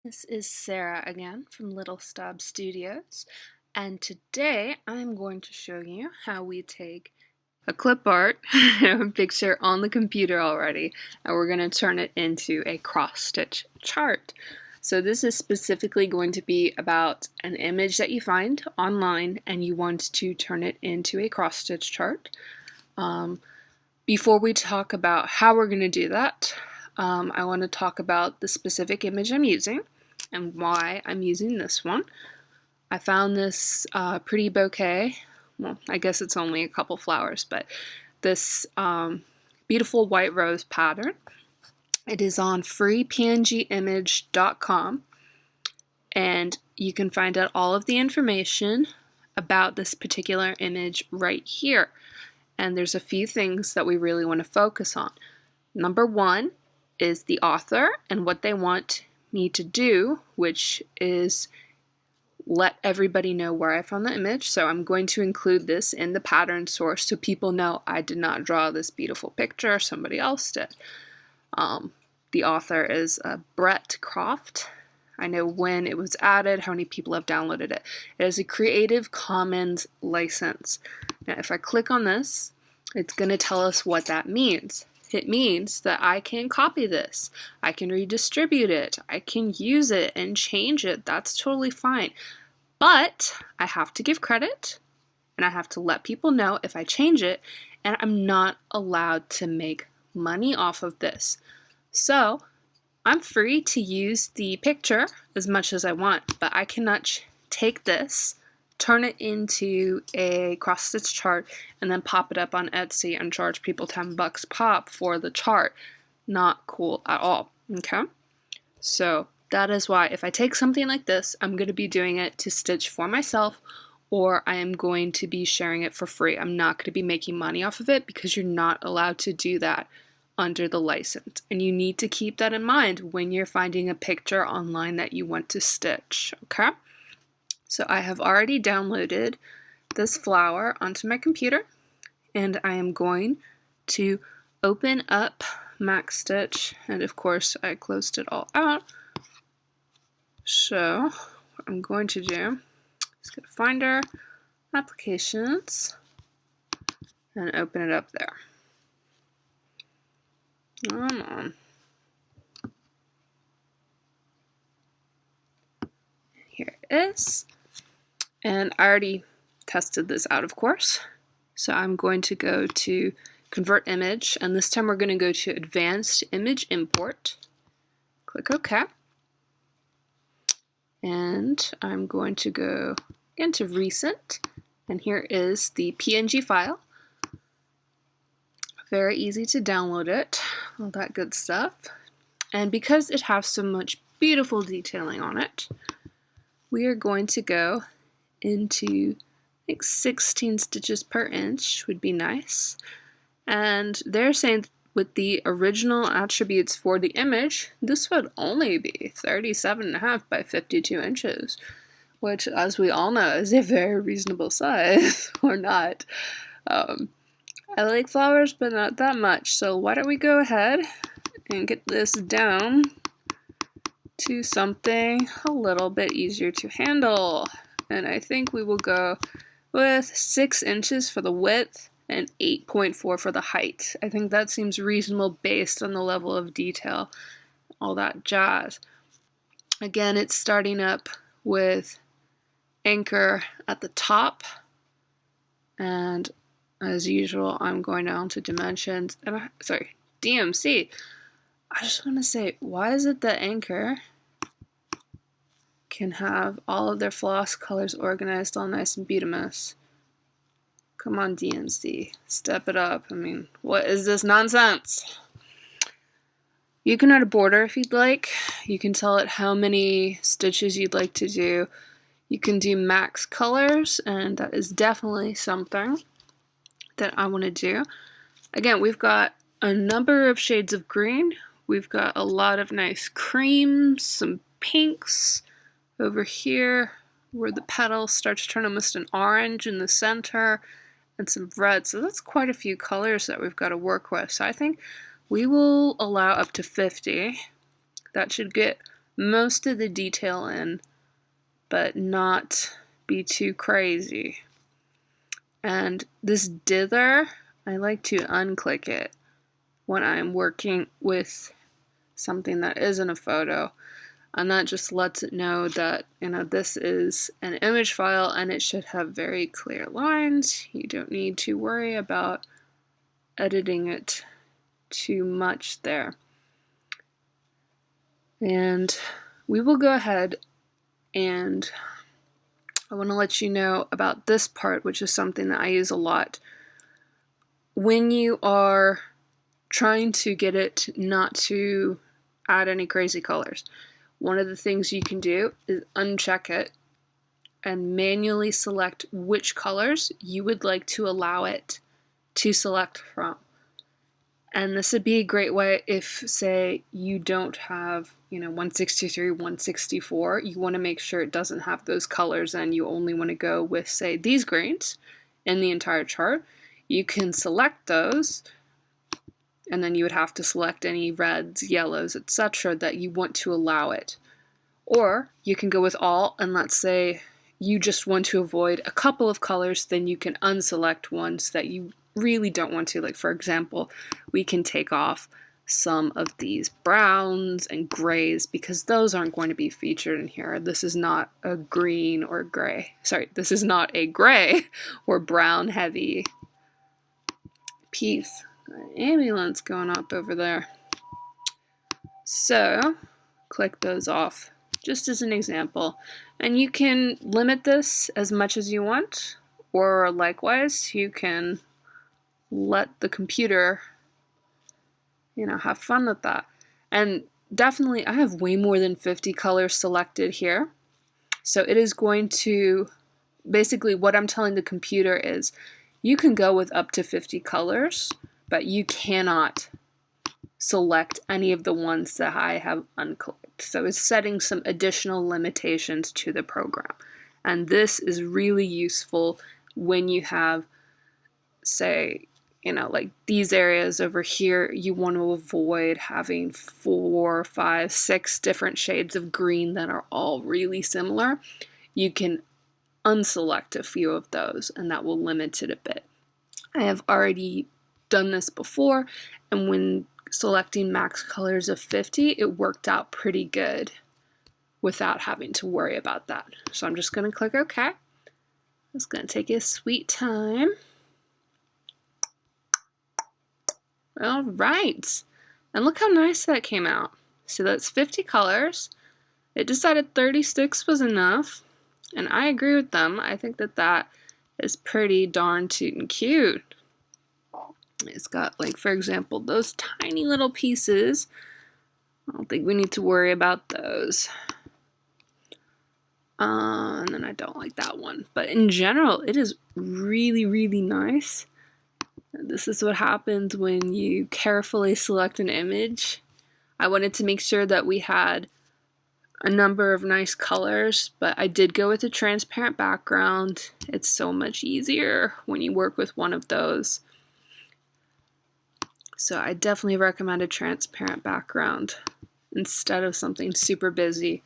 This is Sarah again from Little Stab Studios, and today I'm going to show you how we take a clip art a picture on the computer already, and we're going to turn it into a cross-stitch chart. So this is specifically going to be about an image that you find online and you want to turn it into a cross-stitch chart. Before we talk about how we're going to do that, I want to talk about the specific image I'm using and why I'm using this one. I found this pretty bouquet. Well, I guess it's only a couple flowers, but this beautiful white rose pattern. It is on freepngimage.com, and you can find out all of the information about this particular image right here. And there's a few things that we really want to focus on. Number one is the author and what they want me to do, which is let everybody know where I found the image. So I'm going to include this in the pattern source so people know I did not draw this beautiful picture, somebody else did. The author is Brett Croft. I know when it was added, how many people have downloaded it. It is a Creative Commons license. Now if I click on this, it's going to tell us what that means. It means that I can copy this, I can redistribute it, I can use it and change it. That's totally fine. But I have to give credit and I have to let people know if I change it, and I'm not allowed to make money off of this. So I'm free to use the picture as much as I want, but I cannot take this, turn it into a cross-stitch chart, and then pop it up on Etsy and charge people $10 pop for the chart. Not cool at all, okay? So that is why if I take something like this, I'm going to be doing it to stitch for myself, or I am going to be sharing it for free. I'm not going to be making money off of it because you're not allowed to do that under the license. And you need to keep that in mind when you're finding a picture online that you want to stitch, okay? So I have already downloaded this flower onto my computer, and I am going to open up MacStitch, and of course I closed it all out. So what I'm going to do is go to Finder, Applications, and open it up there. Come on. Here it is. And I already tested this out, of course. So I'm going to go to Convert Image, and this time we're going to go to Advanced Image Import. Click OK. And I'm going to go again to Recent, and here is the PNG file. Very easy to download it, all that good stuff. And because it has so much beautiful detailing on it, we are going to go into, I think 16 stitches per inch would be nice. And they're saying with the original attributes for the image, this would only be 37.5 by 52 inches, which, as we all know, is a very reasonable size, or not. I like flowers, but not that much, so why don't we go ahead and get this down to something a little bit easier to handle. And I think we will go with 6 inches for the width and 8.4 for the height. I think that seems reasonable based on the level of detail, all that jazz. Again, it's starting up with anchor at the top, and as usual, I'm going down to dimensions, and DMC. I just want to say, why is it that anchor can have all of their floss colors organized all nice and beautimous? Come on, DMC, step it up. I mean, what is this nonsense? You can add a border if you'd like. You can tell it how many stitches you'd like to do. You can do max colors, and that is definitely something that I want to do. Again, we've got a number of shades of green. We've got a lot of nice creams, some pinks over here where the petals start to turn almost an orange in the center, and some red. So that's quite a few colors that we've got to work with. So I think we will allow up to 50. That should get most of the detail in, but not be too crazy. And this dither, I like to unclick it when I'm working with something that isn't a photo. And that just lets it know that, this is an image file and it should have very clear lines. You don't need to worry about editing it too much there. And we will go ahead, and I want to let you know about this part, which is something that I use a lot. When you are trying to get it not to add any crazy colors, one of the things you can do is uncheck it and manually select which colors you would like to allow it to select from. And this would be a great way if, say, you don't have, 163, 164, you want to make sure it doesn't have those colors and you only want to go with, say, these greens in the entire chart. You can select those, and then you would have to select any reds, yellows, etc. that you want to allow it. Or you can go with all, and let's say you just want to avoid a couple of colors, then you can unselect ones that you really don't want to. Like, for example, we can take off some of these browns and grays because those aren't going to be featured in here. This is not a green or gray. Sorry, this is not a gray or brown heavy piece. An ambulance going up over there. So, click those off just as an example. And you can limit this as much as you want, or likewise, you can let the computer, have fun with that. And definitely, I have way more than 50 colors selected here. So it is going to, basically what I'm telling the computer is, you can go with up to 50 colors, but you cannot select any of the ones that I have unclicked. So it's setting some additional limitations to the program. And this is really useful when you have, say, like these areas over here, you want to avoid having 4, 5, 6 different shades of green that are all really similar. You can unselect a few of those, and that will limit it a bit. I have already done this before, and when selecting max colors of 50, it worked out pretty good without having to worry about that. So I'm just going to click OK. It's going to take a sweet time. All right, and look how nice that came out. So that's 50 colors. It decided 36 was enough, and I agree with them. I think that is pretty darn tootin' cute. It's got, like, for example, those tiny little pieces. I don't think we need to worry about those. And then I don't like that one. But in general, it is really, really nice. This is what happens when you carefully select an image. I wanted to make sure that we had a number of nice colors, but I did go with a transparent background. It's so much easier when you work with one of those. So I definitely recommend a transparent background instead of something super busy.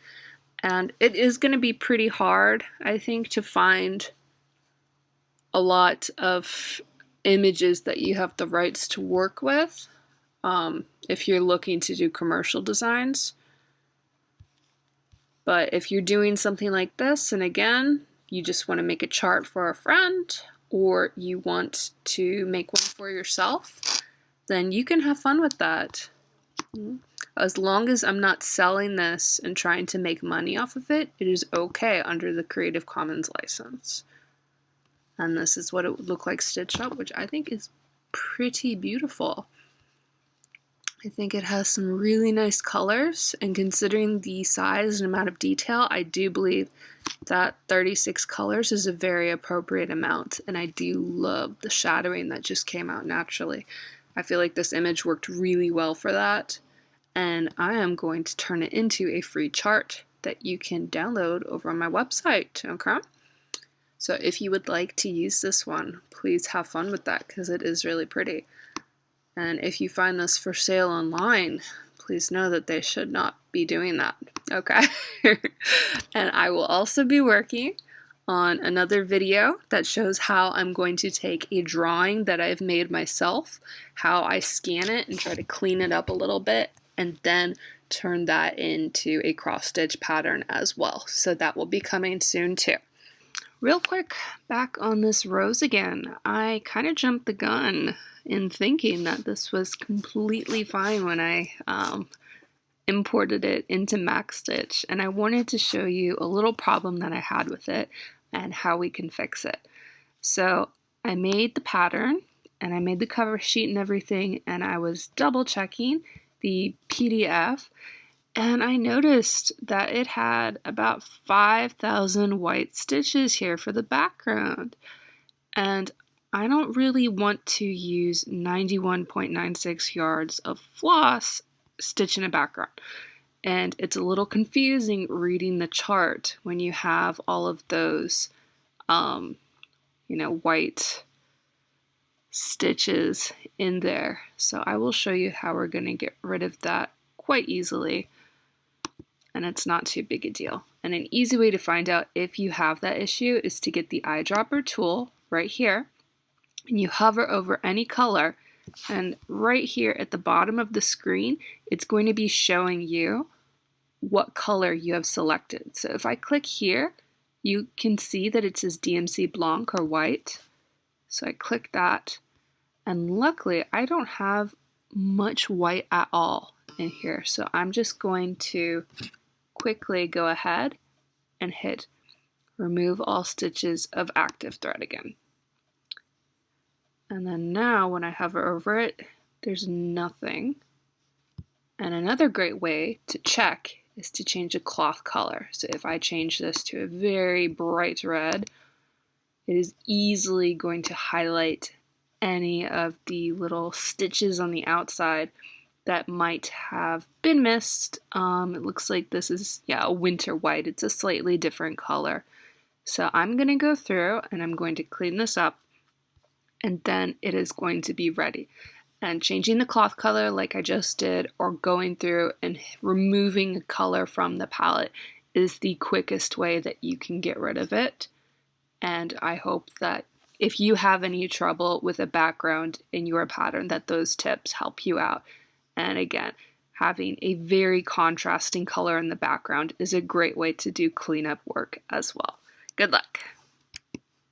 And it is going to be pretty hard, I think, to find a lot of images that you have the rights to work with if you're looking to do commercial designs. But if you're doing something like this, and again, you just want to make a chart for a friend, or you want to make one for yourself, then you can have fun with that. As long as I'm not selling this and trying to make money off of it, it is okay under the Creative Commons license. And this is what it would look like stitched up, which I think is pretty beautiful. I think it has some really nice colors, and considering the size and amount of detail, I do believe that 36 colors is a very appropriate amount, and I do love the shadowing that just came out naturally. I feel like this image worked really well for that, and I am going to turn it into a free chart that you can download over on my website, okay? So if you would like to use this one, please have fun with that because it is really pretty. And if you find this for sale online, please know that they should not be doing that, okay? And I will also be working on another video that shows how I'm going to take a drawing that I've made myself, how I scan it and try to clean it up a little bit, and then turn that into a cross-stitch pattern as well. So that will be coming soon too. Real quick, back on this rose again. I kind of jumped the gun in thinking that this was completely fine when I imported it into MacStitch, and I wanted to show you a little problem that I had with it and how we can fix it. So I made the pattern and I made the cover sheet and everything, and I was double checking the PDF, and I noticed that it had about 5,000 white stitches here for the background. And I don't really want to use 91.96 yards of floss stitch in a background. And it's a little confusing reading the chart when you have all of those, white stitches in there. So I will show you how we're going to get rid of that quite easily. And it's not too big a deal. And an easy way to find out if you have that issue is to get the eyedropper tool right here, and you hover over any color, and right here at the bottom of the screen, it's going to be showing you what color you have selected. So if I click here, you can see that it says DMC Blanc or white. So I click that, and luckily I don't have much white at all in here. So I'm just going to quickly go ahead and hit remove all stitches of active thread again. And then now when I hover over it, there's nothing. And another great way to check is to change the cloth color. So if I change this to a very bright red, it is easily going to highlight any of the little stitches on the outside that might have been missed. It looks like this is, a winter white. It's a slightly different color. So I'm going to go through and I'm going to clean this up, and then it is going to be ready. And changing the cloth color like I just did, or going through and removing a color from the palette, is the quickest way that you can get rid of it. And I hope that if you have any trouble with a background in your pattern, that those tips help you out. And again, having a very contrasting color in the background is a great way to do cleanup work as well. Good luck.